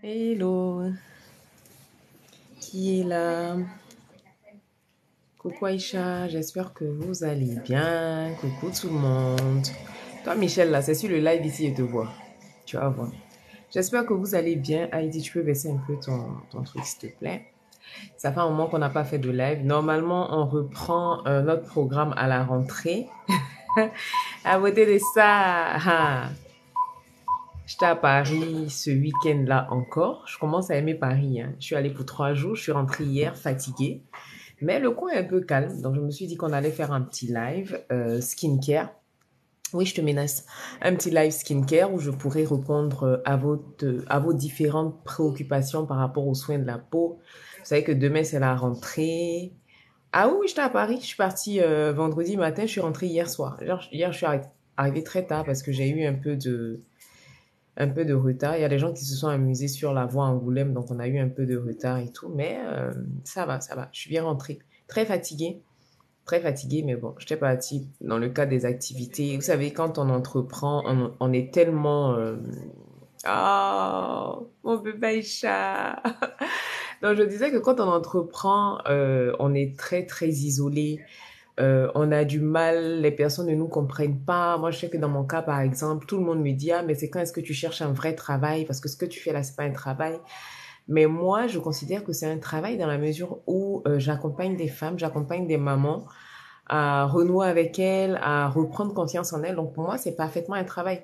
Hello, qui est là? Coucou Aïcha, j'espère que vous allez bien. Coucou tout le monde. Toi Michel, là, c'est sur le live ici, je te vois. Tu vas voir. J'espère que vous allez bien. Heidi, tu peux baisser un peu ton truc, s'il te plaît. Ça fait un moment qu'on n'a pas fait de live. Normalement, on reprend notre programme à la rentrée. À côté de ça, j'étais à Paris ce week-end-là encore. Je commence à aimer Paris, hein. Je suis allée pour 3 jours. Je suis rentrée hier fatiguée. Mais le coin est un peu calme, donc je me suis dit qu'on allait faire un petit live skincare. Oui, je te menace. Un petit live skincare où je pourrais répondre à vos différentes préoccupations par rapport aux soins de la peau. Vous savez que demain, c'est la rentrée. Ah oui, oui, j'étais à Paris. Je suis partie vendredi matin, je suis rentrée hier soir. Hier, je suis arrivée très tard parce que j'ai eu un peu de retard. Il y a des gens qui se sont amusés sur la voie Angoulême, donc on a eu un peu de retard et tout. Mais ça va, ça va. Je suis bien rentrée. Très fatiguée, mais bon, j'étais partie dans le cadre des activités. Vous savez, quand on entreprend, on est tellement... Oh, mon bébé Aïcha. Donc, je disais que quand on entreprend, on est très, très isolé. On a du mal, les personnes ne nous comprennent pas. Moi, je sais que dans mon cas, par exemple, tout le monde me dit, ah, mais c'est quand est-ce que tu cherches un vrai travail? Parce que ce que tu fais là, c'est pas un travail. Mais moi, je considère que c'est un travail dans la mesure où j'accompagne des femmes, j'accompagne des mamans à renouer avec elles, à reprendre confiance en elles. Donc pour moi, c'est parfaitement un travail.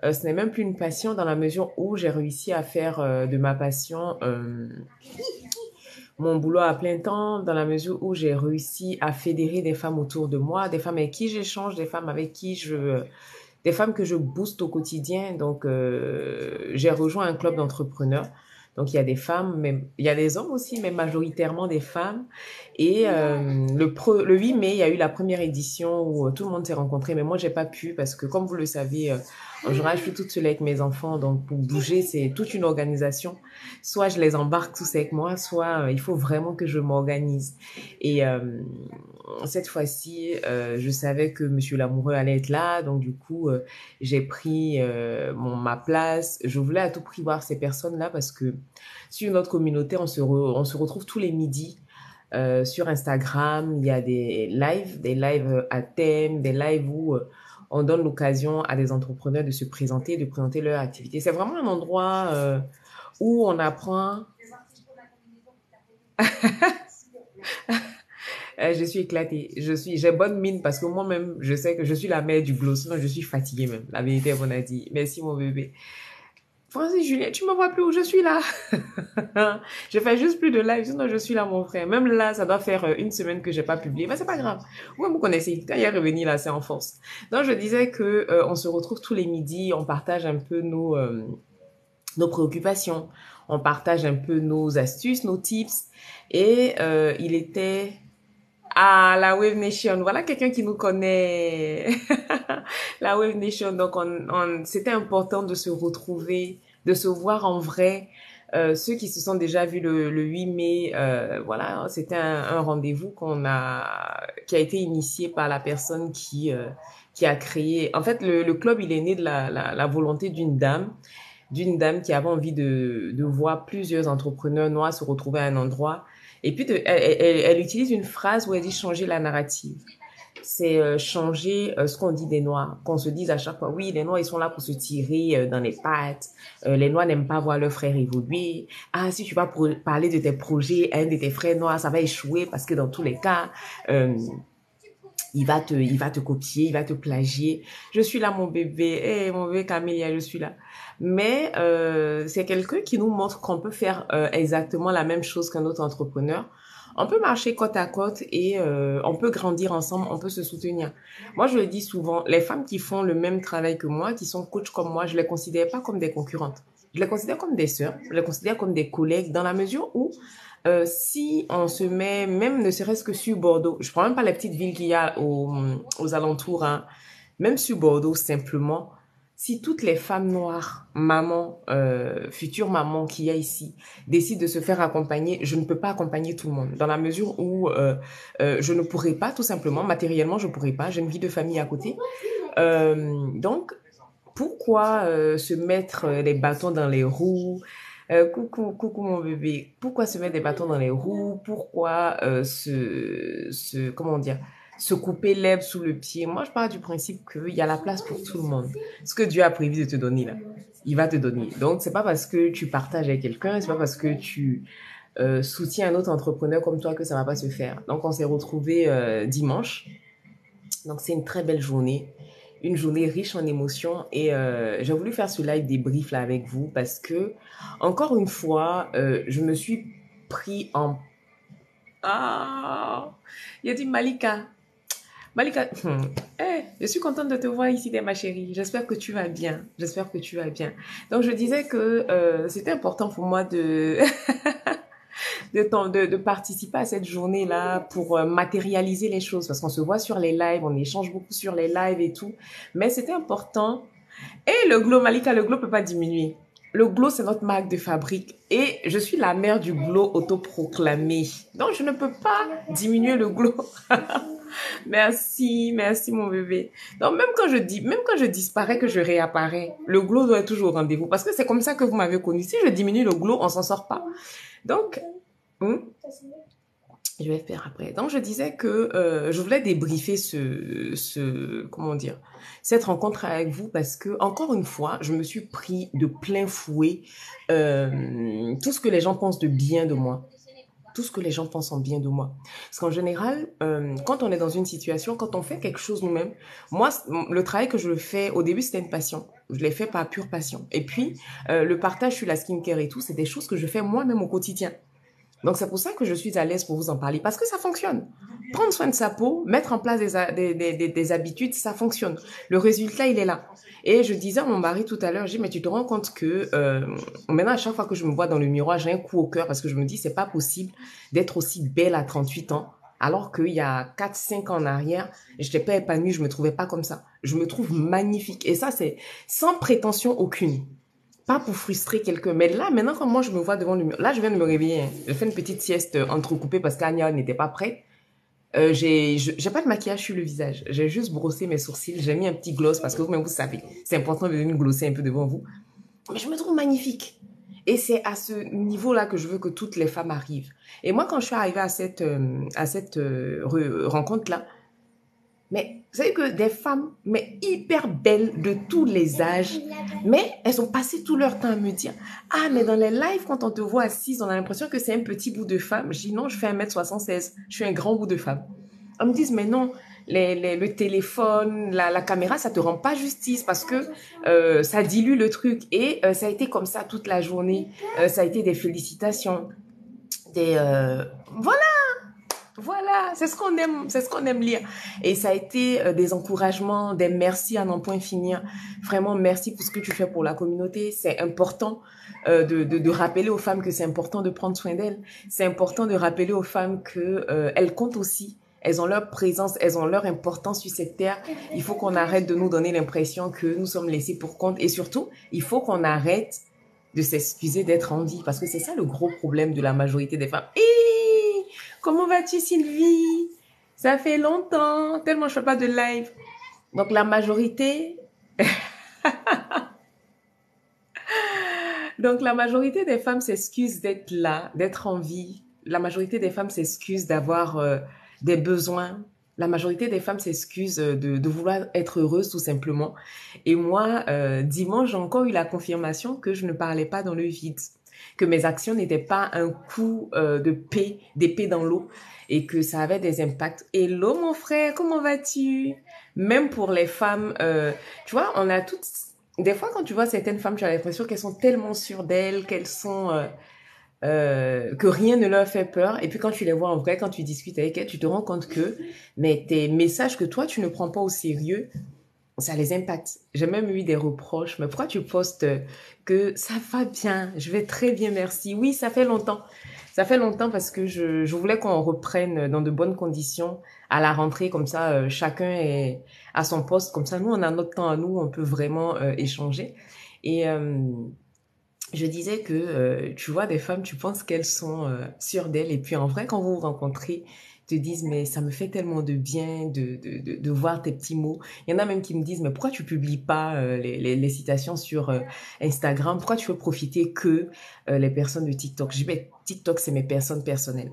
Ce n'est même plus une passion dans la mesure où j'ai réussi à faire de ma passion mon boulot à plein temps, dans la mesure où j'ai réussi à fédérer des femmes autour de moi, des femmes avec qui j'échange, des femmes avec qui des femmes que je booste au quotidien. Donc, j'ai rejoint un club d'entrepreneurs. Donc, il y a des femmes, mais il y a des hommes aussi, mais majoritairement des femmes. Et le 8 mai, il y a eu la première édition où tout le monde s'est rencontré, mais moi, j'ai pas pu parce que, comme vous le savez, en général, je suis toute seule avec mes enfants. Donc, pour bouger, c'est toute une organisation. Soit je les embarque tous avec moi, soit il faut vraiment que je m'organise. Et cette fois-ci, je savais que Monsieur Lamoureux allait être là, donc du coup, j'ai pris ma place. Je voulais à tout prix voir ces personnes-là parce que sur notre communauté, on se retrouve tous les midis. Sur Instagram, il y a des lives à thème, des lives où on donne l'occasion à des entrepreneurs de se présenter, de présenter leur activité. C'est vraiment un endroit où on apprend. Je suis éclatée. J'ai bonne mine parce que moi-même, je sais que je suis la mère du glow. Sinon, je suis fatiguée même. La vérité, on a dit. Merci, mon bébé. Francis Julien, tu me vois plus où je suis là. Je fais juste plus de live, sinon je suis là, mon frère. Même là, ça doit faire une semaine que j'ai pas publié, mais c'est pas grave. Vous me connaissez. Quand il est revenu là, c'est en force. Donc, je disais que on se retrouve tous les midis, on partage un peu nos préoccupations, on partage un peu nos astuces, nos tips. Et il était ah, la Wave Nation. Voilà quelqu'un qui nous connaît. La Wave Nation. Donc, c'était important de se retrouver, de se voir en vrai. Ceux qui se sont déjà vus le 8 mai, voilà, c'était un rendez-vous qui a été initié par la personne qui a créé. En fait, le club, il est né de la volonté d'une dame qui avait envie de voir plusieurs entrepreneurs noirs se retrouver à un endroit. Et puis, elle utilise une phrase où elle dit changer la narrative. C'est changer ce qu'on dit des Noirs, qu'on se dise à chaque fois, oui, les Noirs, ils sont là pour se tirer dans les pattes, les Noirs n'aiment pas voir leurs frères évoluer, ah, si tu vas parler de tes projets à un de tes frères noirs, ça va échouer parce que dans tous les cas, il va te copier, il va te plagier. Je suis là, mon bébé. Eh, mon bébé Camélia, je suis là. Mais c'est quelqu'un qui nous montre qu'on peut faire exactement la même chose qu'un autre entrepreneur. On peut marcher côte à côte et on peut grandir ensemble, on peut se soutenir. Moi, je le dis souvent, les femmes qui font le même travail que moi, qui sont coachs comme moi, je les considère pas comme des concurrentes. Je les considère comme des sœurs, je les considère comme des collègues dans la mesure où si on se met, même ne serait-ce que sur Bordeaux, je prends même pas les petites villes qu'il y a aux alentours, hein, même sur Bordeaux simplement, si toutes les femmes noires, mamans, futures mamans qu'il y a ici, décident de se faire accompagner, je ne peux pas accompagner tout le monde. Dans la mesure où je ne pourrais pas, tout simplement, matériellement, je ne pourrais pas. J'ai une vie de famille à côté. Donc, pourquoi se mettre les bâtons dans les roues Coucou mon bébé. Pourquoi se mettre des bâtons dans les roues? Pourquoi comment dire, se couper l'herbe sous le pied? Moi, je pars du principe qu'il y a la place pour tout le monde. Ce que Dieu a prévu de te donner là, il va te donner. Donc, c'est pas parce que tu partages avec quelqu'un, c'est pas parce que tu soutiens un autre entrepreneur comme toi que ça va pas se faire. Donc, on s'est retrouvés dimanche. Donc, c'est une très belle journée. Une journée riche en émotions et j'ai voulu faire ce live débrief là avec vous parce que encore une fois je me suis pris en il a dit Malika, je suis contente de te voir ici ma chérie, j'espère que tu vas bien, donc je disais que c'était important pour moi de participer à cette journée-là pour matérialiser les choses parce qu'on se voit sur les lives, on échange beaucoup sur les lives et tout. Mais c'était important. Et le glow, Malika, le glow peut pas diminuer. Le glow, c'est notre marque de fabrique. Et je suis la mère du glow autoproclamé. Donc, je ne peux pas diminuer le glow. Merci mon bébé. Donc, même quand je disparais, que je réapparais, le glow doit être toujours au rendez-vous. Parce que c'est comme ça que vous m'avez connu. Si je diminue le glow, on s'en sort pas. Donc, je vais faire après. Donc, je disais que je voulais débriefer comment dire, cette rencontre avec vous parce que, encore une fois, je me suis pris de plein fouet tout ce que les gens pensent de bien de moi. Tout ce que les gens pensent en bien de moi. Parce qu'en général, quand on est dans une situation, quand on fait quelque chose nous-mêmes, moi, le travail que je fais, au début, c'était une passion. Je l'ai fait par pure passion. Et puis, le partage sur la skincare et tout, c'est des choses que je fais moi-même au quotidien. Donc, c'est pour ça que je suis à l'aise pour vous en parler, parce que ça fonctionne. Prendre soin de sa peau, mettre en place des habitudes, ça fonctionne. Le résultat, il est là. Et je disais à mon mari tout à l'heure, j'ai dit, mais tu te rends compte que maintenant, à chaque fois que je me vois dans le miroir, j'ai un coup au cœur parce que je me dis, c'est pas possible d'être aussi belle à 38 ans, alors qu'il y a 4-5 ans en arrière, je n'étais pas épanouie, je me trouvais pas comme ça. Je me trouve magnifique. Et ça, c'est sans prétention aucune. Pas pour frustrer quelqu'un. Mais là, maintenant, quand moi, je me vois devant le mur, là, je viens de me réveiller. Hein. J'ai fait une petite sieste entrecoupée parce qu'Anya n'était pas prête. J'ai pas de maquillage sur le visage. J'ai juste brossé mes sourcils. J'ai mis un petit gloss parce que vous-même, vous savez, c'est important de venir glosser un peu devant vous. Mais je me trouve magnifique. Et c'est à ce niveau-là que je veux que toutes les femmes arrivent. Et moi, quand je suis arrivée à cette rencontre-là, mais vous savez que des femmes, mais hyper belles de tous les âges, mais elles ont passé tout leur temps à me dire, ah, mais dans les lives, quand on te voit assise, on a l'impression que c'est un petit bout de femme. Je dis, non, je fais 1m76, je suis un grand bout de femme. Elles me disent, mais non, le téléphone, la caméra, ça te rend pas justice parce que ça dilue le truc. Et ça a été comme ça toute la journée. Ça a été des félicitations, voilà, voilà, c'est ce qu'on aime lire. Et ça a été des encouragements, des merci à n'en point finir. Vraiment, merci pour ce que tu fais pour la communauté. C'est important de rappeler aux femmes que c'est important de prendre soin d'elles. C'est important de rappeler aux femmes que elles comptent aussi. Elles ont leur présence, elles ont leur importance sur cette terre. Il faut qu'on arrête de nous donner l'impression que nous sommes laissés pour compte. Et surtout, il faut qu'on arrête de s'excuser d'être en vie. Parce que c'est ça le gros problème de la majorité des femmes. Comment vas-tu, Sylvie? Ça fait longtemps, tellement je fais pas de live. Donc la majorité, des femmes s'excusent d'être là, d'être en vie. La majorité des femmes s'excusent d'avoir des besoins. La majorité des femmes s'excusent de vouloir être heureuses tout simplement. Et moi, dimanche, j'ai encore eu la confirmation que je ne parlais pas dans le vide, que mes actions n'étaient pas un coup d'épée dans l'eau et que ça avait des impacts. Hello mon frère, comment vas-tu? Même pour les femmes, tu vois, on a toutes... Des fois, quand tu vois certaines femmes, tu as l'impression qu'elles sont tellement sûres d'elles, qu'elles sont... que rien ne leur fait peur. Et puis quand tu les vois en vrai, quand tu discutes avec elles, tu te rends compte que mais tes messages que toi, tu ne prends pas au sérieux, ça les impacte. J'ai même eu des reproches. Mais pourquoi tu postes que ça va bien? Je vais très bien, merci. Oui, ça fait longtemps. Ça fait longtemps parce que je voulais qu'on reprenne dans de bonnes conditions à la rentrée. Comme ça, chacun est à son poste. Comme ça, nous, on a notre temps à nous. On peut vraiment échanger. Et je disais que tu vois des femmes, tu penses qu'elles sont sûres d'elles. Et puis en vrai, quand vous vous rencontrez, te disent, mais ça me fait tellement de bien de voir tes petits mots. Il y en a même qui me disent, mais pourquoi tu publies pas les citations sur Instagram? Pourquoi tu veux profiter que les personnes de TikTok? Je dis, mais TikTok, c'est mes personnes personnelles.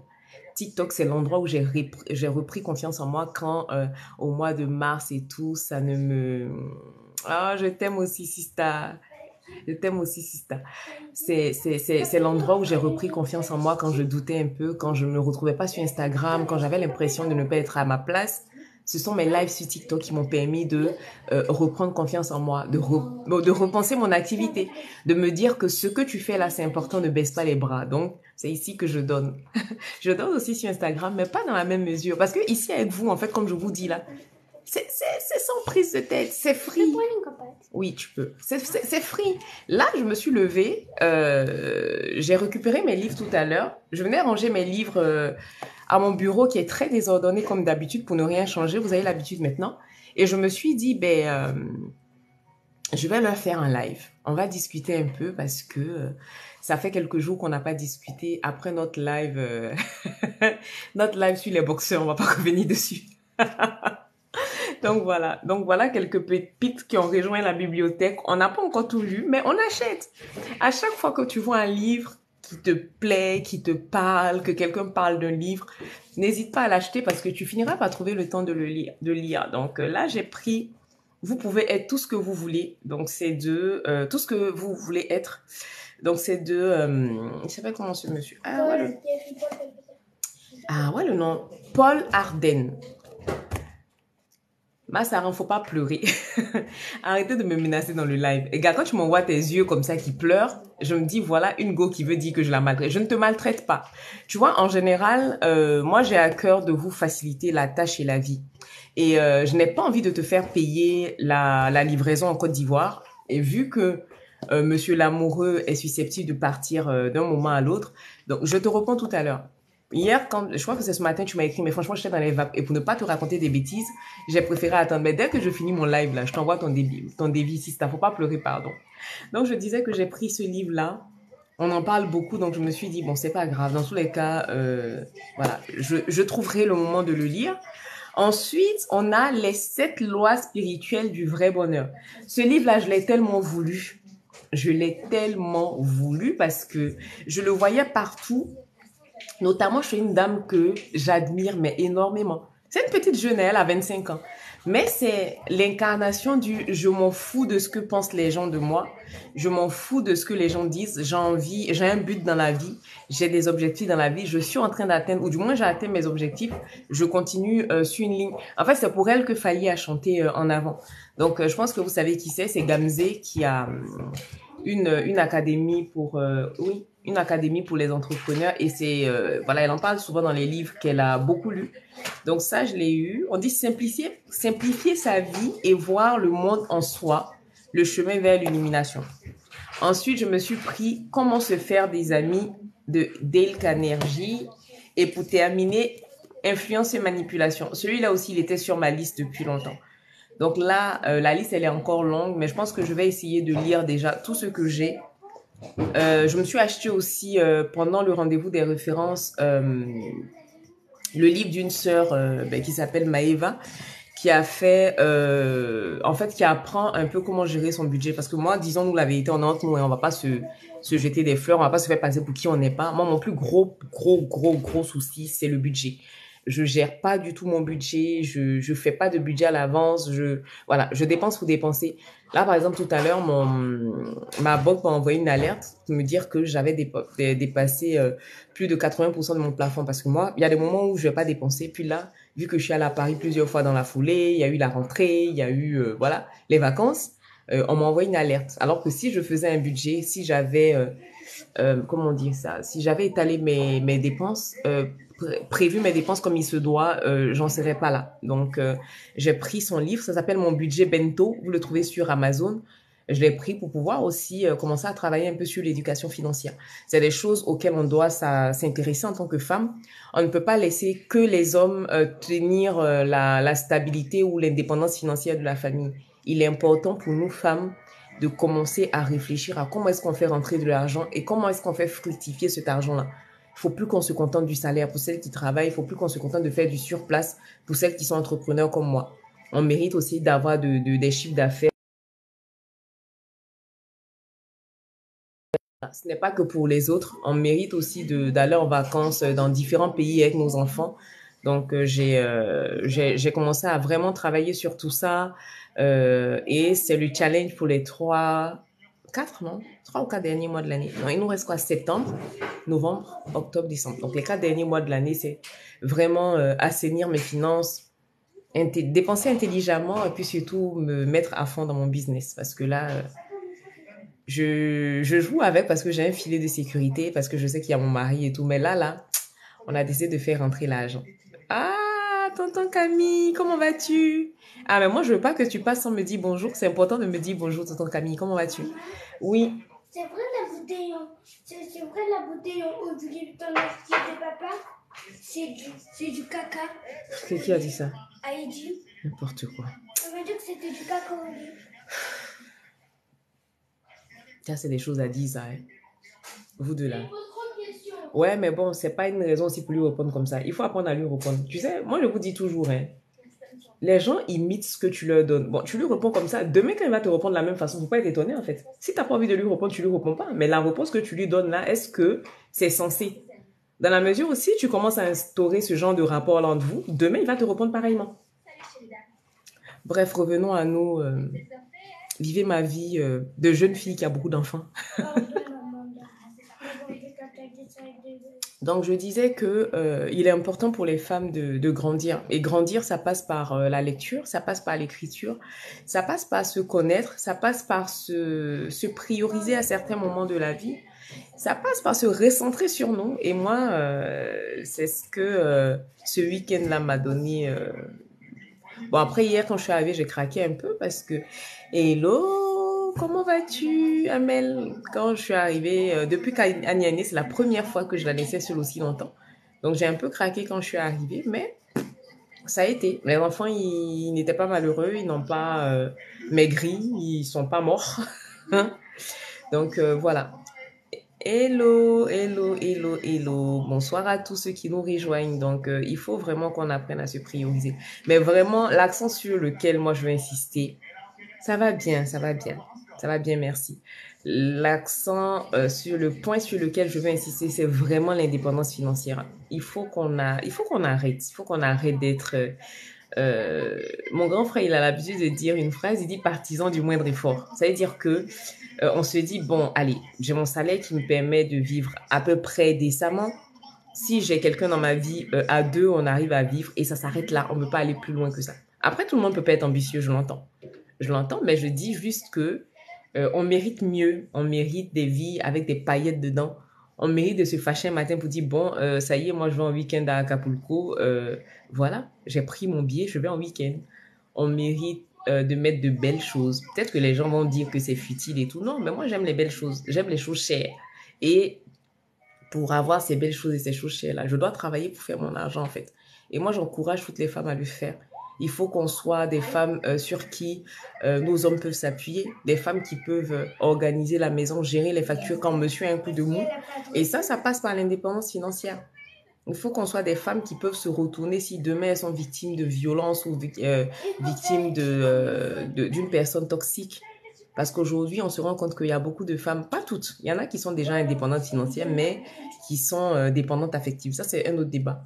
TikTok, c'est l'endroit où j'ai repris confiance en moi quand au mois de mars et tout, ça ne me... Ah, je t'aime aussi, Sista. Je t'aime aussi, Sista. C'est l'endroit où j'ai repris confiance en moi quand je doutais un peu, quand je ne me retrouvais pas sur Instagram, quand j'avais l'impression de ne pas être à ma place. Ce sont mes lives sur TikTok qui m'ont permis de reprendre confiance en moi, de repenser mon activité, de me dire que ce que tu fais là, c'est important, ne baisse pas les bras. Donc, c'est ici que je donne. Je donne aussi sur Instagram, mais pas dans la même mesure. Parce que ici, avec vous, en fait, comme je vous dis là, c'est sans prise de tête, c'est free. Oui, tu peux. C'est free. Là, je me suis levée, j'ai récupéré mes livres tout à l'heure. Je venais ranger mes livres à mon bureau qui est très désordonné comme d'habitude pour ne rien changer. Vous avez l'habitude maintenant. Et je me suis dit, je vais leur faire un live. On va discuter un peu parce que ça fait quelques jours qu'on n'a pas discuté après notre live, notre live sur les boxeurs. On va pas revenir dessus. Donc voilà quelques pépites qui ont rejoint la bibliothèque. On n'a pas encore tout lu, mais on achète. À chaque fois que tu vois un livre qui te plaît, qui te parle, que quelqu'un parle d'un livre, n'hésite pas à l'acheter parce que tu finiras par trouver le temps de le lire. Donc là, j'ai pris, vous pouvez être tout ce que vous voulez. Donc c'est tout ce que vous voulez être. Donc c'est il s'appelle comment ce monsieur? Ah ouais, le nom. Paul Arden. Ma Sarah, faut pas pleurer. Arrêtez de me menacer dans le live. Et gars, quand tu m'envoies tes yeux comme ça qui pleurent, je me dis, voilà une go qui veut dire que je la maltraite. Je ne te maltraite pas. Tu vois, en général, moi, j'ai à cœur de vous faciliter la tâche et la vie. Et je n'ai pas envie de te faire payer la livraison en Côte d'Ivoire. Et vu que Monsieur l'amoureux est susceptible de partir d'un moment à l'autre, donc je te réponds tout à l'heure. Hier, je crois que c'est ce matin, tu m'as écrit, mais franchement, j'étais dans les vapes. Et pour ne pas te raconter des bêtises, j'ai préféré attendre. Mais dès que je finis mon live, là, je t'envoie ton débit. Si ça, faut pas pleurer, pardon. Donc, je disais que j'ai pris ce livre-là. On en parle beaucoup, donc je me suis dit, bon, c'est pas grave. Dans tous les cas, voilà, je trouverai le moment de le lire. Ensuite, on a les 7 lois spirituelles du vrai bonheur. Ce livre-là, je l'ai tellement voulu. Je l'ai tellement voulu parce que je le voyais partout. Notamment, je suis une dame que j'admire, mais énormément. C'est une petite jeune, elle a 25 ans. Mais c'est l'incarnation du je m'en fous de ce que pensent les gens de moi. Je m'en fous de ce que les gens disent. J'ai un but dans la vie. J'ai des objectifs dans la vie. Je suis en train d'atteindre, ou du moins j'ai atteint mes objectifs. Je continue sur une ligne. En fait, c'est pour elle que Fali a chanté en avant. Donc, je pense que vous savez qui c'est. C'est Gamze qui a une académie pour une académie pour les entrepreneurs et c'est voilà, elle en parle souvent dans les livres qu'elle a beaucoup lus. Donc ça, je l'ai eu. On dit simplifier sa vie et voir le monde en soi, le chemin vers l'illumination. Ensuite, je me suis pris comment se faire des amis de Dale Carnegie et pour terminer, influence et manipulation. Celui-là aussi, il était sur ma liste depuis longtemps. Donc là, la liste, elle est encore longue, mais je pense que je vais essayer de lire déjà tout ce que j'ai. Je me suis acheté aussi, pendant le rendez-vous des références, le livre d'une sœur qui s'appelle Maëva, qui a fait, en fait, qui apprend un peu comment gérer son budget. Parce que moi, disons-nous la vérité, on est entre nous et on va pas se jeter des fleurs, on va pas se faire passer pour qui on n'est pas. Moi, mon plus gros souci, c'est le budget. Je gère pas du tout mon budget, je fais pas de budget à l'avance, voilà, je dépense pour dépenser. Là, par exemple, tout à l'heure, ma banque m'a envoyé une alerte pour me dire que j'avais dépassé plus de 80% de mon plafond parce que moi, il y a des moments où je vais pas dépenser. Puis là, vu que je suis allée à Paris plusieurs fois dans la foulée, il y a eu la rentrée, il y a eu, voilà, les vacances, on m'a envoyé une alerte. Alors que si je faisais un budget, si j'avais, comment dire ça, si j'avais étalé mes dépenses, prévu mes dépenses comme il se doit, j'en serais pas là. Donc, j'ai pris son livre, ça s'appelle Mon budget bento, vous le trouvez sur Amazon. Je l'ai pris pour pouvoir aussi commencer à travailler un peu sur l'éducation financière. C'est des choses auxquelles on doit s'intéresser en tant que femme. On ne peut pas laisser que les hommes tenir la stabilité ou l'indépendance financière de la famille. Il est important pour nous femmes de commencer à réfléchir à comment est-ce qu'on fait rentrer de l'argent et comment est-ce qu'on fait fructifier cet argent-là. Il faut plus qu'on se contente du salaire pour celles qui travaillent. Il faut plus qu'on se contente de faire du surplace pour celles qui sont entrepreneurs comme moi. On mérite aussi d'avoir des chiffres d'affaires. Ce n'est pas que pour les autres. On mérite aussi d'aller en vacances dans différents pays avec nos enfants. Donc, j'ai commencé à vraiment travailler sur tout ça. Et c'est le challenge pour les 3 ou 4 derniers mois de l'année. Non, il nous reste quoi? Septembre, novembre, octobre, décembre. Donc, les 4 derniers mois de l'année, c'est vraiment assainir mes finances, dépenser intelligemment et puis surtout me mettre à fond dans mon business. Parce que là, je joue avec parce que j'ai un filet de sécurité, parce que je sais qu'il y a mon mari et tout. Mais là, on a décidé de faire rentrer l'argent. Ah, tonton Camille, comment vas-tu? Ah, mais moi, je veux pas que tu passes sans me dire bonjour. C'est important de me dire bonjour, tonton Camille. Comment vas-tu? Oui. C'est vrai la bouteille, c'est vrai la bouteille en haut du livre dans l'assiette de papa? C'est du caca. Qui a dit ça? Heidi. N'importe quoi. On m'a dit que c'était du caca au lit. Ça, c'est des choses à dire, ça, hein. Vous deux là. Ouais, mais bon, c'est pas une raison aussi pour lui répondre comme ça. Il faut apprendre à lui répondre. Tu sais, moi, je vous dis toujours, hein, les gens imitent ce que tu leur donnes. Bon, tu lui réponds comme ça. Demain, quand il va te répondre de la même façon, faut pas être étonné, en fait. Si t'as pas envie de lui répondre, tu lui réponds pas. Mais la réponse que tu lui donnes là, est-ce que c'est censé? Dans la mesure où si tu commences à instaurer ce genre de rapport là entre vous, demain, il va te répondre pareillement. Bref, revenons à nous. Vivez ma vie de jeune fille qui a beaucoup d'enfants. Donc, je disais que il est important pour les femmes de grandir. Et grandir, ça passe par la lecture, ça passe par l'écriture, ça passe par se connaître, ça passe par se prioriser à certains moments de la vie, ça passe par se recentrer sur nous. Et moi, c'est ce que ce week-end-là m'a donné. Bon, après, hier, quand je suis arrivée, j'ai craqué un peu parce que... Hello, comment vas-tu, Amel? Quand je suis arrivée, depuis qu'Annie est née, c'est la première fois que je la laissais seule aussi longtemps. Donc, j'ai un peu craqué quand je suis arrivée, mais ça a été. Les enfants, ils n'étaient pas malheureux, ils n'ont pas maigri, ils sont pas morts. Donc, voilà. Hello, hello, hello, hello. Bonsoir à tous ceux qui nous rejoignent. Donc, il faut vraiment qu'on apprenne à se prioriser. Mais vraiment, l'accent sur lequel moi je veux insister, ça va bien, ça va bien. Ça va bien, merci. L'accent sur le point sur lequel je veux insister, c'est vraiment l'indépendance financière. Il faut qu'on arrête. Il faut qu'on arrête d'être... mon grand frère, il a l'habitude de dire une phrase, il dit partisan du moindre effort. Ça veut dire que on se dit, bon, allez, j'ai mon salaire qui me permet de vivre à peu près décemment. Si j'ai quelqu'un dans ma vie, à deux, on arrive à vivre et ça s'arrête là. On ne peut pas aller plus loin que ça. Après, tout le monde peut pas être ambitieux, je l'entends. Je l'entends, mais je dis juste que on mérite mieux. On mérite des vies avec des paillettes dedans. On mérite de se fâcher un matin pour dire, bon, ça y est, moi, je vais en week-end à Acapulco. Voilà, j'ai pris mon billet, je vais en week-end. On mérite de mettre de belles choses. Peut-être que les gens vont dire que c'est futile et tout. Non, mais moi, j'aime les belles choses. J'aime les choses chères. Et pour avoir ces belles choses et ces choses chères-là, je dois travailler pour faire mon argent, en fait. Et moi, j'encourage toutes les femmes à le faire. Il faut qu'on soit des femmes sur qui nos hommes peuvent s'appuyer, des femmes qui peuvent organiser la maison, gérer les factures quand monsieur a un coup de mou. Et ça passe par l'indépendance financière. Il faut qu'on soit des femmes qui peuvent se retourner si demain elles sont victimes de violence ou victimes d'une personne toxique. Parce qu'aujourd'hui, on se rend compte qu'il y a beaucoup de femmes, pas toutes, il y en a qui sont déjà indépendantes financières, mais qui sont dépendantes affectives. Ça, c'est un autre débat.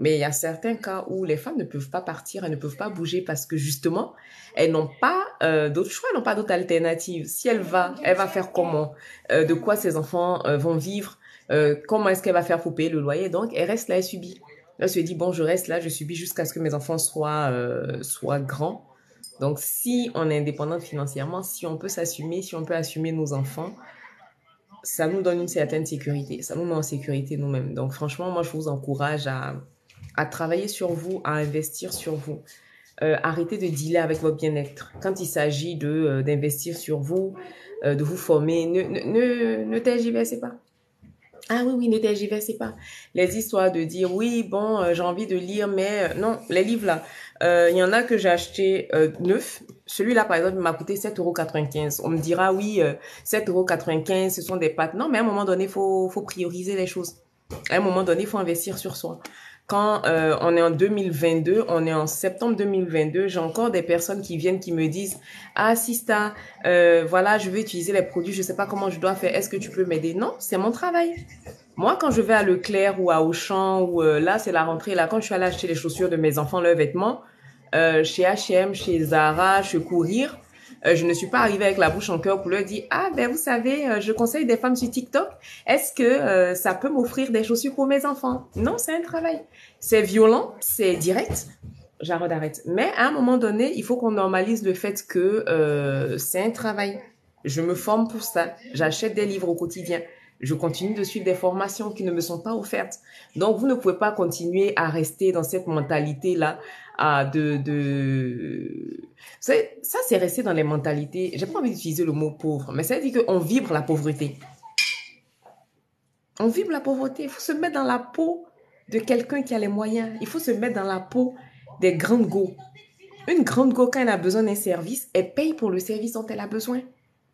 Mais il y a certains cas où les femmes ne peuvent pas partir, elles ne peuvent pas bouger parce que justement, elles n'ont pas d'autre choix, elles n'ont pas d'autre alternative. Si elle va faire comment? De quoi ses enfants vont vivre? Comment est-ce qu'elle va faire pour payer le loyer? Donc, elle reste là, elle subit. Elle se dit, bon, je reste là, je subis jusqu'à ce que mes enfants soient grands. Donc, si on est indépendante financièrement, si on peut s'assumer, si on peut assumer nos enfants, ça nous donne une certaine sécurité. Ça nous met en sécurité nous-mêmes. Donc, franchement, moi, je vous encourage à travailler sur vous, à investir sur vous. Arrêtez de dealer avec votre bien-être. Quand il s'agit d'investir sur vous, de vous former, ne tergiversez pas. Ah oui, ne tergiversez pas. Les histoires de dire, oui, bon, j'ai envie de lire, mais non, les livres là, il y en a que j'ai acheté neuf. Celui-là, par exemple, m'a coûté 7,95 €. On me dira, oui, 7,95 €, ce sont des pâtes. Non, mais à un moment donné, faut prioriser les choses. À un moment donné, il faut investir sur soi. Quand on est en 2022, on est en septembre 2022, j'ai encore des personnes qui viennent qui me disent ah Sista, voilà, je veux utiliser les produits, je sais pas comment je dois faire, est-ce que tu peux m'aider? Non, c'est mon travail. Moi, quand je vais à Leclerc ou à Auchan ou là c'est la rentrée, là quand je suis allée acheter les chaussures de mes enfants, leurs vêtements, chez H&M, chez Zara, chez Courir, je ne suis pas arrivée avec la bouche en cœur pour leur dire ah ben vous savez, je conseille des femmes sur TikTok, est-ce que ça peut m'offrir des chaussures pour mes enfants? Non, c'est un travail. C'est violent, c'est direct. J'arrête. Mais à un moment donné, il faut qu'on normalise le fait que c'est un travail. Je me forme pour ça. J'achète des livres au quotidien. Je continue de suivre des formations qui ne me sont pas offertes. Donc, vous ne pouvez pas continuer à rester dans cette mentalité-là Ça, c'est rester dans les mentalités. J'ai pas envie d'utiliser le mot pauvre, mais ça veut dire qu'on vibre la pauvreté. On vibre la pauvreté. Il faut se mettre dans la peau de quelqu'un qui a les moyens. Il faut se mettre dans la peau des grandes go. Une grande go, quand elle a besoin d'un service, elle paye pour le service dont elle a besoin.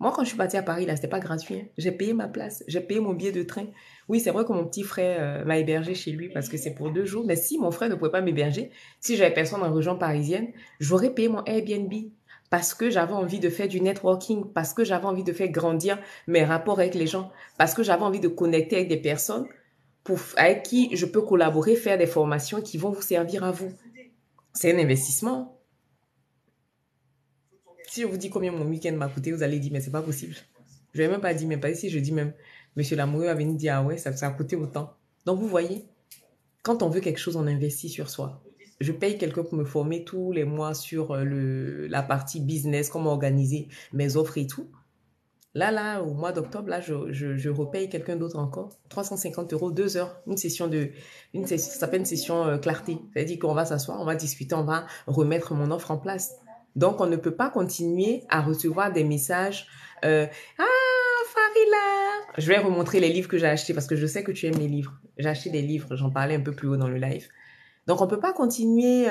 Moi, quand je suis partie à Paris, là, c'était pas gratuit. Hein. J'ai payé ma place, j'ai payé mon billet de train. Oui, c'est vrai que mon petit frère m'a hébergé chez lui parce que c'est pour 2 jours. Mais si mon frère ne pouvait pas m'héberger, si j'avais personne en région parisienne, j'aurais payé mon Airbnb parce que j'avais envie de faire du networking, parce que j'avais envie de faire grandir mes rapports avec les gens, parce que j'avais envie de connecter avec des personnes avec qui je peux collaborer, faire des formations qui vont vous servir à vous. C'est un investissement. Si je vous dis combien mon week-end m'a coûté, vous allez dire, mais c'est pas possible. Je vais même pas dire, mais pas ici, je dis même, monsieur Lamoureux va venir dire, ah ouais, ça a coûté autant. Donc, vous voyez, quand on veut quelque chose, on investit sur soi. Je paye quelqu'un pour me former tous les mois sur la partie business, comment organiser mes offres et tout. Là, au mois d'octobre, là, je repaye quelqu'un d'autre encore. 350 €, 2 heures. Ça s'appelle une session clarté. C'est-à-dire qu'on va s'asseoir, on va discuter, on va remettre mon offre en place. Donc, on ne peut pas continuer à recevoir des messages. Ah, Farila! Je vais remontrer les livres que j'ai achetés parce que je sais que tu aimes les livres. J'ai acheté des livres, j'en parlais un peu plus haut dans le live. Donc, on peut pas continuer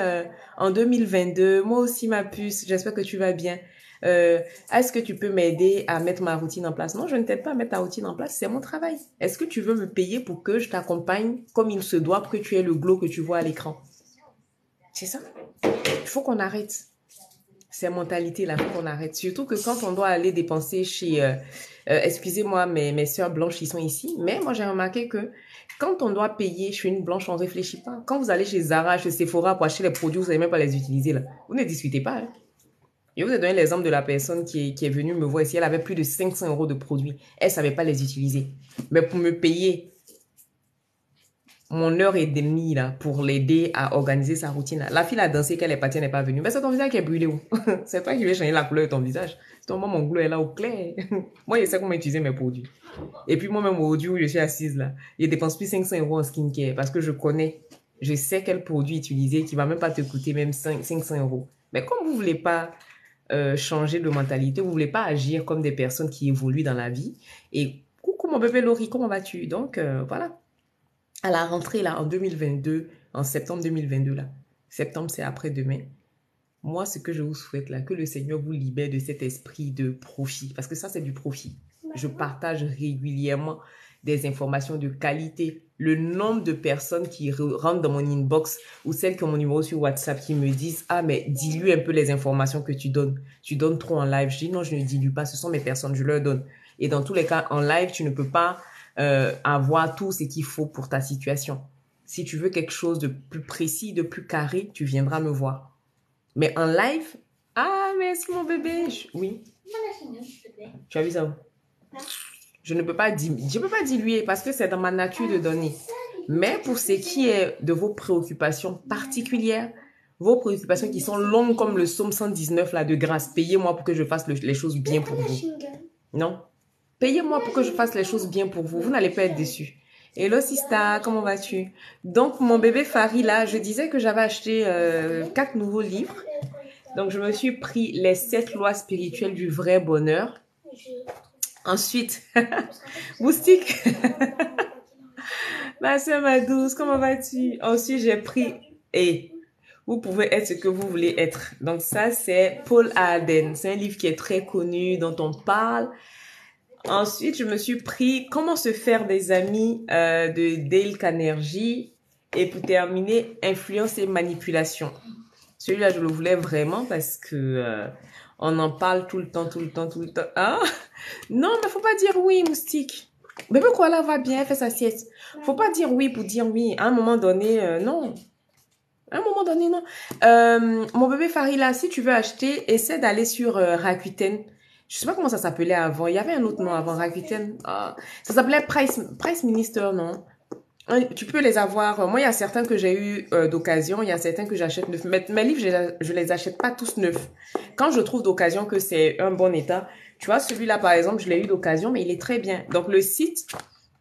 en 2022. Moi aussi, ma puce, j'espère que tu vas bien. Est-ce que tu peux m'aider à mettre ma routine en place? Non, je ne t'aide pas à mettre ta routine en place, c'est mon travail. Est-ce que tu veux me payer pour que je t'accompagne comme il se doit pour que tu aies le glow que tu vois à l'écran? C'est ça. Il faut qu'on arrête ces mentalités-là, il faut qu'on arrête. Surtout que quand on doit aller dépenser chez... excusez-moi, mes sœurs blanches qui sont ici, mais moi j'ai remarqué que quand on doit payer chez une blanche, on ne réfléchit pas. Quand vous allez chez Zara, chez Sephora pour acheter les produits, vous n'allez même pas les utiliser là. Vous ne discutez pas. Hein. Je vous ai donné l'exemple de la personne qui est venue me voir ici. Elle avait plus de 500 € de produits. Elle ne savait pas les utiliser. Mais pour me payer mon heure et demie là, pour l'aider à organiser sa routine. Là. La fille a dansé qu'elle est partie, elle n'est pas venue. Mais c'est ton visage qui est brûlé où? C'est toi qui veux changer la couleur de ton visage. C'est moi, mon glow est là au clair. Moi, je sais comment utiliser mes produits. Et puis moi-même, aujourd'hui où je suis assise là, je dépense plus 500 € en skincare parce que je connais, je sais quel produit utiliser qui va même pas te coûter même 500 €. Mais comme vous voulez pas changer de mentalité, vous voulez pas agir comme des personnes qui évoluent dans la vie. Et coucou mon bébé Laurie, comment vas-tu? Donc voilà. À la rentrée là en 2022, en septembre 2022 là, septembre c'est après-demain. Moi, ce que je vous souhaite là, que le Seigneur vous libère de cet esprit de profit, parce que ça c'est du profit. Je partage régulièrement des informations de qualité. Le nombre de personnes qui rentrent dans mon inbox ou celles qui ont mon numéro sur WhatsApp qui me disent « Ah, mais dilue un peu les informations que tu donnes. Tu donnes trop en live. » Je dis « Non, je ne dilue pas. Ce sont mes personnes. Je leur donne. » Et dans tous les cas, en live, tu ne peux pas avoir tout ce qu'il faut pour ta situation. Si tu veux quelque chose de plus précis, de plus carré, tu viendras me voir. Mais en live, ah, merci mon bébé. Oui. Tu as vu ça? Je ne peux pas diluer parce que c'est dans ma nature de donner. Mais pour ce qui est de vos préoccupations particulières, vos préoccupations qui sont longues comme le psaume 119 là de grâce, payez-moi pour que je fasse les choses bien pour vous. Non? Payez-moi pour que je fasse les choses bien pour vous. Vous n'allez pas être déçus. Hello Sista, comment vas-tu? Donc mon bébé Fari là, je disais que j'avais acheté 4 nouveaux livres. Donc je me suis pris les 7 lois spirituelles du vrai bonheur. Ensuite, Moustique. Ma soeur, ma douce, comment vas-tu? Ensuite, j'ai pris et vous pouvez être ce que vous voulez être. Donc ça, c'est Paul Alden. C'est un livre qui est très connu, dont on parle Ensuite, je me suis pris Comment se faire des amis de Dale Carnegie. Et pour terminer, Influence et manipulation. Celui-là, je le voulais vraiment parce que on en parle tout le temps, tout le temps, tout le temps. Ah, non, mais faut pas dire oui, moustique. Bébé Koala va bien, elle fait sa sieste. Faut pas dire oui pour dire oui. À un moment donné, non. À un moment donné, non. Mon bébé Farila, si tu veux acheter, essaie d'aller sur Rakuten. Je sais pas comment ça s'appelait avant. Il y avait un autre nom avant Rakuten. Ah, ça s'appelait Price Minister, non? Tu peux les avoir. Moi, il y a certains que j'ai eu d'occasion. Il y a certains que j'achète neufs. Mais mes livres, je les achète pas tous neufs. Quand je trouve d'occasion que c'est un bon état, tu vois, celui-là, par exemple, je l'ai eu d'occasion, mais il est très bien. Donc, le site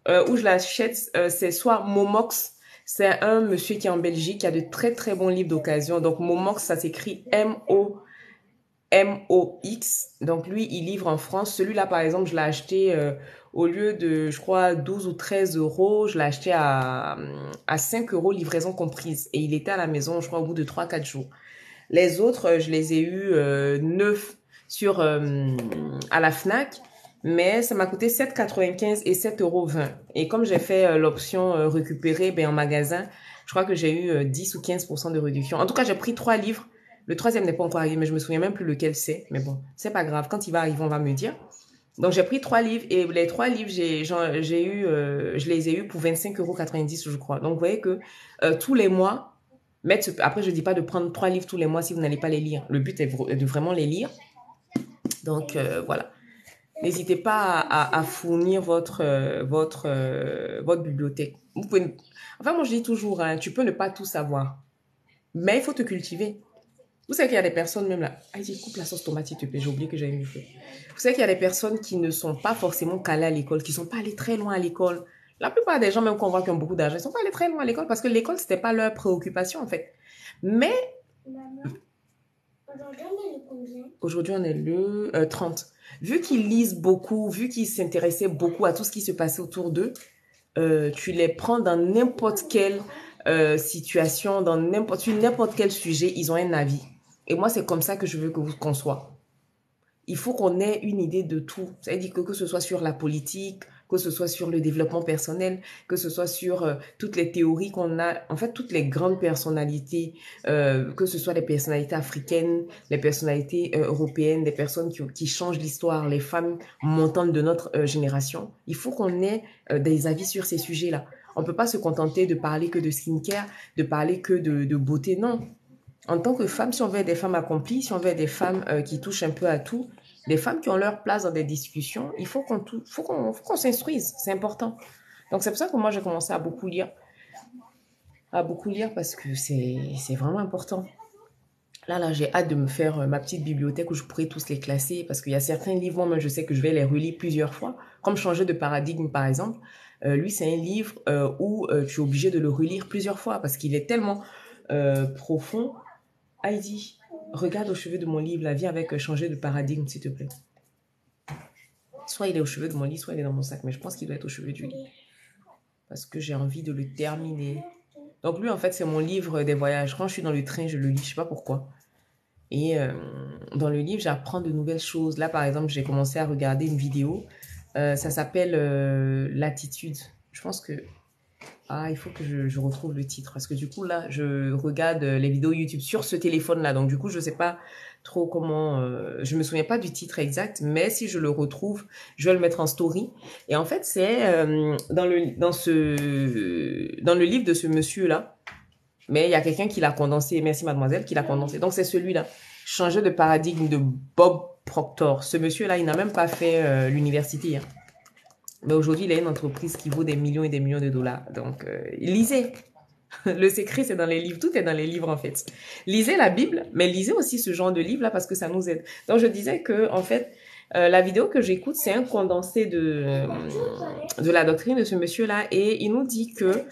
où je l'achète, c'est soit Momox. C'est un monsieur qui est en Belgique, qui a de très, très bons livres d'occasion. Donc, Momox, ça s'écrit MOX. Donc, lui, il livre en France. Celui-là, par exemple, je l'ai acheté au lieu de, je crois, 12 ou 13 euros. Je l'ai acheté à 5 euros, livraison comprise. Et il était à la maison, je crois, au bout de 3-4 jours. Les autres, je les ai eus neufs à la Fnac. Mais ça m'a coûté 7,95 et 7,20 €. Et comme j'ai fait l'option récupérer en magasin, je crois que j'ai eu 10 ou 15% de réduction. En tout cas, j'ai pris 3 livres. Le troisième n'est pas encore arrivé, mais je me souviens même plus lequel c'est. Mais bon, c'est pas grave. Quand il va arriver, on va me dire. Donc, j'ai pris 3 livres et les 3 livres, je les ai eus pour 25,90 €, je crois. Donc, vous voyez que tous les mois, après, je dis pas de prendre 3 livres tous les mois si vous n'allez pas les lire. Le but est de vraiment les lire. Donc, voilà. N'hésitez pas à fournir votre bibliothèque. Vous pouvez, enfin, moi, je dis toujours, hein, tu peux ne pas tout savoir, mais il faut te cultiver. Vous savez qu'il y a des personnes même là. Allez, coupe la sauce tomate, s'il te plaît. J'ai oublié que j'avais mis le feu. Vous savez qu'il y a des personnes qui ne sont pas forcément calées à l'école, qui ne sont pas allées très loin à l'école. La plupart des gens, même qu'on voit qui ont beaucoup d'argent, ils ne sont pas allés très loin à l'école parce que l'école, c'était pas leur préoccupation, en fait. Mais Maman, aujourd'hui, on est le combien? aujourd'hui, on est le 30. Vu qu'ils lisent beaucoup, vu qu'ils s'intéressaient beaucoup à tout ce qui se passait autour d'eux, tu les prends dans n'importe quelle situation, dans n'importe quel sujet, ils ont un avis. Et moi, c'est comme ça que je veux qu'on soit. Il faut qu'on ait une idée de tout. C'est-à-dire que ce soit sur la politique, que ce soit sur le développement personnel, que ce soit sur toutes les théories qu'on a, en fait, toutes les grandes personnalités, que ce soit les personnalités africaines, les personnalités européennes, des personnes qui changent l'histoire, les femmes montantes de notre génération. Il faut qu'on ait des avis sur ces sujets-là. On ne peut pas se contenter de parler que de skincare, de parler que de beauté, non. En tant que femme, si on veut des femmes accomplies, si on veut des femmes qui touchent un peu à tout, des femmes qui ont leur place dans des discussions, il faut qu'on s'instruise, c'est important. Donc c'est pour ça que moi j'ai commencé à beaucoup lire parce que c'est vraiment important. Là, j'ai hâte de me faire ma petite bibliothèque où je pourrai tous les classer parce qu'il y a certains livres, moi je sais que je vais les relire plusieurs fois, comme Changer de paradigme par exemple. Lui, c'est un livre où tu es obligé de le relire plusieurs fois parce qu'il est tellement profond. Heidi, regarde aux cheveux de mon livre, la vie avec changer de paradigme, s'il te plaît. Soit il est aux cheveux de mon lit, soit il est dans mon sac, mais je pense qu'il doit être aux cheveux du lit. Parce que j'ai envie de le terminer. Donc lui, en fait, c'est mon livre des voyages. Quand je suis dans le train, je le lis, je sais pas pourquoi. Et dans le livre, j'apprends de nouvelles choses. Là, par exemple, j'ai commencé à regarder une vidéo. Ça s'appelle L'attitude. Je pense que... Ah, il faut que je retrouve le titre. Parce que du coup, là, je regarde les vidéos YouTube sur ce téléphone-là. Donc, du coup, je ne sais pas trop comment... je ne me souviens pas du titre exact. Mais si je le retrouve, je vais le mettre en story. Et en fait, c'est dans le livre de ce monsieur-là. Mais il y a quelqu'un qui l'a condensé. Merci, mademoiselle, qui l'a condensé. Donc, c'est celui-là. Changer de paradigme de Bob Proctor. Ce monsieur-là, il n'a même pas fait l'université, hein. Mais aujourd'hui, il a une entreprise qui vaut des millions et des millions de dollars. Donc, lisez. Le secret, c'est dans les livres. Tout est dans les livres, en fait. Lisez la Bible, mais lisez aussi ce genre de livre-là parce que ça nous aide. Donc, je disais que, en fait, la vidéo que j'écoute, c'est un condensé de la doctrine de ce monsieur-là. Et il nous dit que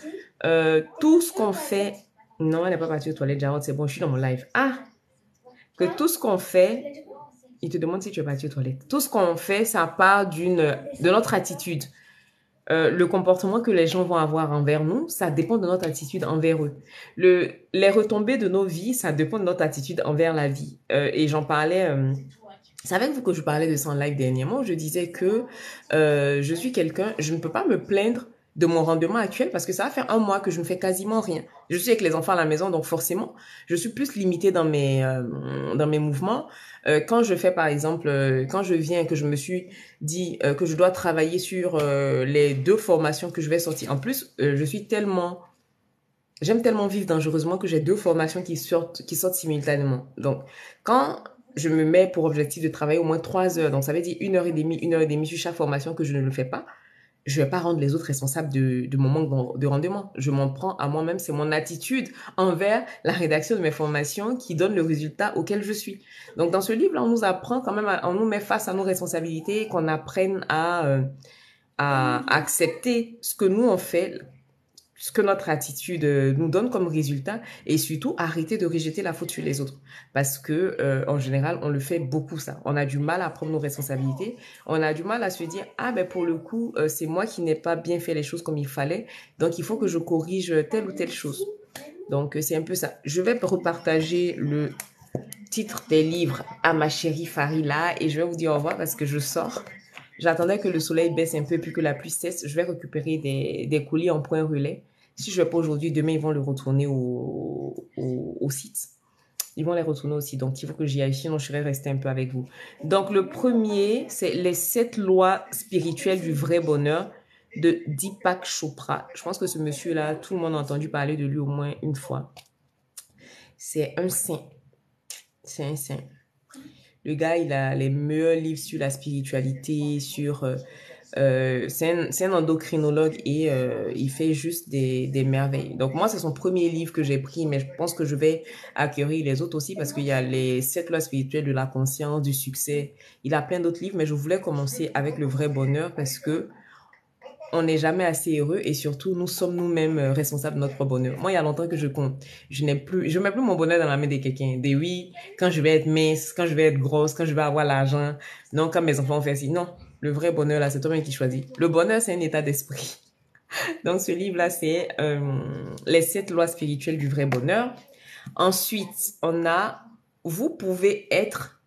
tout ce qu'on fait... Non, elle n'est pas partie aux toilettes, Jarod, c'est bon, je suis dans mon live. Ah! Que tout ce qu'on fait... Il te demande si tu es parti aux toilettes. Tout ce qu'on fait, ça part de notre attitude. Le comportement que les gens vont avoir envers nous, ça dépend de notre attitude envers eux. Les retombées de nos vies, ça dépend de notre attitude envers la vie. Et j'en parlais C'est avec vous que je parlais de ça en live dernièrement. Je disais que je suis quelqu'un, je ne peux pas me plaindre de mon rendement actuel parce que ça va faire un mois que je ne fais quasiment rien. Je suis avec les enfants à la maison, donc forcément, je suis plus limitée dans mes mouvements. Quand je fais, par exemple, quand je viens, que je me suis dit que je dois travailler sur les 2 formations que je vais sortir. En plus, j'aime tellement vivre dangereusement que j'ai 2 formations qui sortent simultanément. Donc, quand je me mets pour objectif de travailler au moins 3 heures, donc ça veut dire 1 heure et demie sur chaque formation que je ne le fais pas, je vais pas rendre les autres responsables de mon manque de rendement. Je m'en prends à moi-même. C'est mon attitude envers la rédaction de mes formations qui donne le résultat auquel je suis. Donc, dans ce livre-là, on nous apprend quand même, on nous met face à nos responsabilités, qu'on apprenne à accepter ce que nous on fait, ce que notre attitude nous donne comme résultat et surtout arrêter de rejeter la faute sur les autres parce que en général on le fait beaucoup ça, on a du mal à prendre nos responsabilités, on a du mal à se dire ah ben pour le coup c'est moi qui n'ai pas bien fait les choses comme il fallait, donc il faut que je corrige telle ou telle chose. Donc c'est un peu ça. Je vais repartager le titre des livres à ma chérie Farila et je vais vous dire au revoir parce que je sors. J'attendais que le soleil baisse un peu puis que la pluie cesse. Je vais récupérer des colis en point relais. Si je ne vais pas aujourd'hui, demain, ils vont le retourner au site. Ils vont les retourner aussi. Donc, il faut que j'y aille. Sinon, je vais rester un peu avec vous. Donc, le premier, c'est les 7 lois spirituelles du vrai bonheur de Deepak Chopra. Je pense que ce monsieur-là, tout le monde a entendu parler de lui au moins une fois. C'est un saint. C'est un saint. Le gars, il a les meilleurs livres sur la spiritualité, c'est un endocrinologue et il fait juste des merveilles. Donc moi, c'est son premier livre que j'ai pris, mais je pense que je vais acquérir les autres aussi parce qu'il y a les 7 lois spirituelles de la conscience, du succès. Il a plein d'autres livres, mais je voulais commencer avec le vrai bonheur parce que on n'est jamais assez heureux et surtout nous sommes nous-mêmes responsables de notre bonheur. Moi, il y a longtemps que je mets plus mon bonheur dans la main de quelqu'un. Des oui, quand je vais être mince, quand je vais être grosse, quand je vais avoir l'argent. Non, quand mes enfants vont faire ci. Non, le vrai bonheur là, c'est toi-même qui choisis. Le bonheur, c'est un état d'esprit. Donc ce livre-là, c'est les 7 lois spirituelles du vrai bonheur. Ensuite, on a vous pouvez être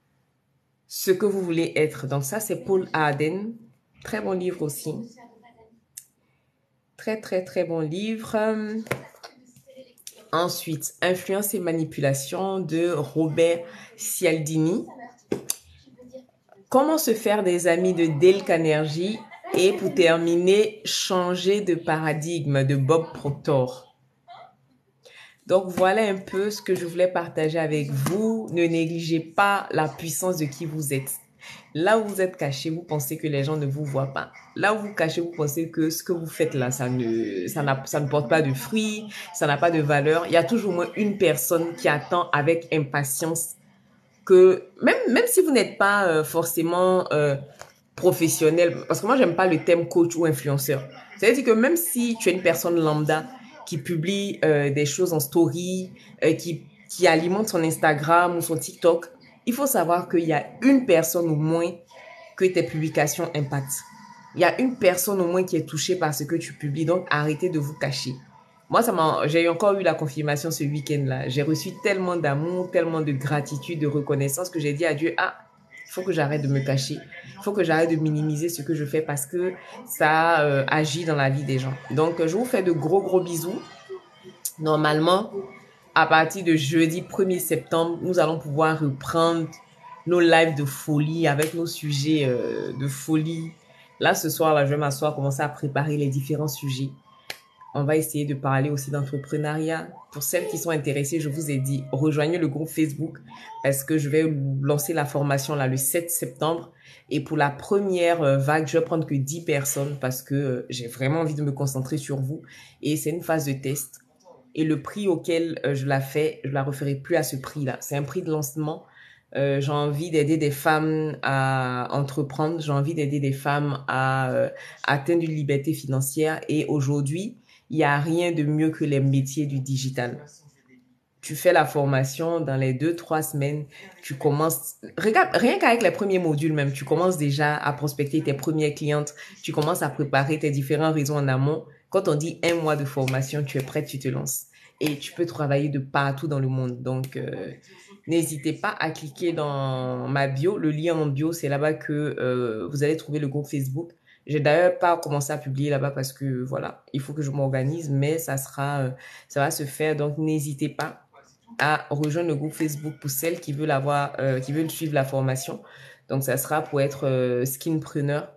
ce que vous voulez être. Donc ça, c'est Paul Arden. Très bon livre aussi. Très, très, très bon livre. Ensuite, Influence et manipulation de Robert Cialdini. Comment se faire des amis de Dale Carnegie. Et pour terminer, Changer de paradigme de Bob Proctor. Donc voilà un peu ce que je voulais partager avec vous. Ne négligez pas la puissance de qui vous êtes. Là où vous êtes caché, vous pensez que les gens ne vous voient pas. Là où vous cachez, vous pensez que ce que vous faites là, ça ne porte pas de fruits, ça n'a pas de valeur. Il y a toujours au moins une personne qui attend avec impatience que, même si vous n'êtes pas forcément professionnel, parce que moi, j'aime pas le thème coach ou influenceur. C'est-à-dire que même si tu es une personne lambda qui publie des choses en story, qui alimente son Instagram ou son TikTok, il faut savoir qu'il y a une personne au moins que tes publications impactent. Il y a une personne au moins qui est touchée par ce que tu publies, donc arrêtez de vous cacher. Moi, j'ai encore eu la confirmation ce week-end-là. J'ai reçu tellement d'amour, tellement de gratitude, de reconnaissance que j'ai dit à Dieu, ah, il faut que j'arrête de me cacher. Il faut que j'arrête de minimiser ce que je fais parce que ça agit dans la vie des gens. Donc, je vous fais de gros, gros bisous. Normalement, à partir de jeudi 1er septembre, nous allons pouvoir reprendre nos lives de folie avec nos sujets de folie. Là, ce soir, là, je vais m'asseoir, commencer à préparer les différents sujets. On va essayer de parler aussi d'entrepreneuriat. Pour celles qui sont intéressées, je vous ai dit, rejoignez le groupe Facebook parce que je vais lancer la formation là le 7 septembre. Et pour la première vague, je vais prendre que 10 personnes parce que j'ai vraiment envie de me concentrer sur vous. Et c'est une phase de test. Et le prix auquel je la fais, je la referai plus à ce prix-là. C'est un prix de lancement. J'ai envie d'aider des femmes à entreprendre. J'ai envie d'aider des femmes à atteindre une liberté financière. Et aujourd'hui, il n'y a rien de mieux que les métiers du digital. Tu fais la formation dans les 2-3 semaines. Tu commences, regarde, rien qu'avec les premiers modules même, tu commences déjà à prospecter tes premières clientes. Tu commences à préparer tes différents réseaux en amont. Quand on dit 1 mois de formation, tu es prête, tu te lances. Et tu peux travailler de partout dans le monde. Donc, n'hésitez pas à cliquer dans ma bio. Le lien en bio, c'est là-bas que vous allez trouver le groupe Facebook. J'ai d'ailleurs pas commencé à publier là-bas parce que voilà, il faut que je m'organise, mais ça va se faire. Donc n'hésitez pas à rejoindre le groupe Facebook pour celles qui veulent qui veulent suivre la formation. Donc ça sera pour être skinpreneur.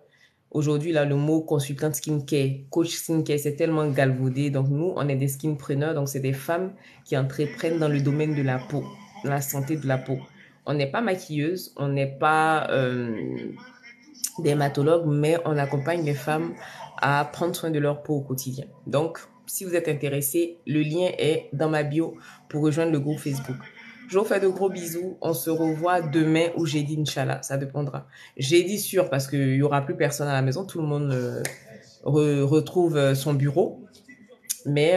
Aujourd'hui, là, le mot consultante skincare, coach skincare, c'est tellement galvaudé. Donc, nous, on est des skinpreneurs. Donc, c'est des femmes qui entreprennent dans le domaine de la peau, de la santé de la peau. On n'est pas maquilleuse, on n'est pas dermatologue, mais on accompagne les femmes à prendre soin de leur peau au quotidien. Donc, si vous êtes intéressé, le lien est dans ma bio pour rejoindre le groupe Facebook. Je vous fais de gros bisous. On se revoit demain ou jeudi, Inch'Allah. Ça dépendra. Jeudi sûr parce qu'il y aura plus personne à la maison. Tout le monde retrouve son bureau. Mais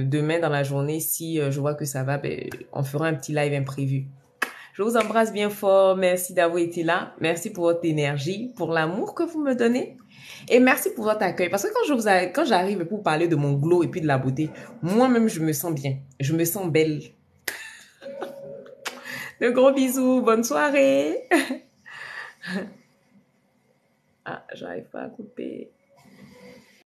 demain dans la journée, si je vois que ça va, ben, on fera un petit live imprévu. Je vous embrasse bien fort. Merci d'avoir été là. Merci pour votre énergie, pour l'amour que vous me donnez. Et merci pour votre accueil. Parce que quand j'arrive pour parler de mon glow et puis de la beauté, moi-même, je me sens bien. Je me sens belle. De gros bisous. Bonne soirée. Ah, j'arrive pas à couper.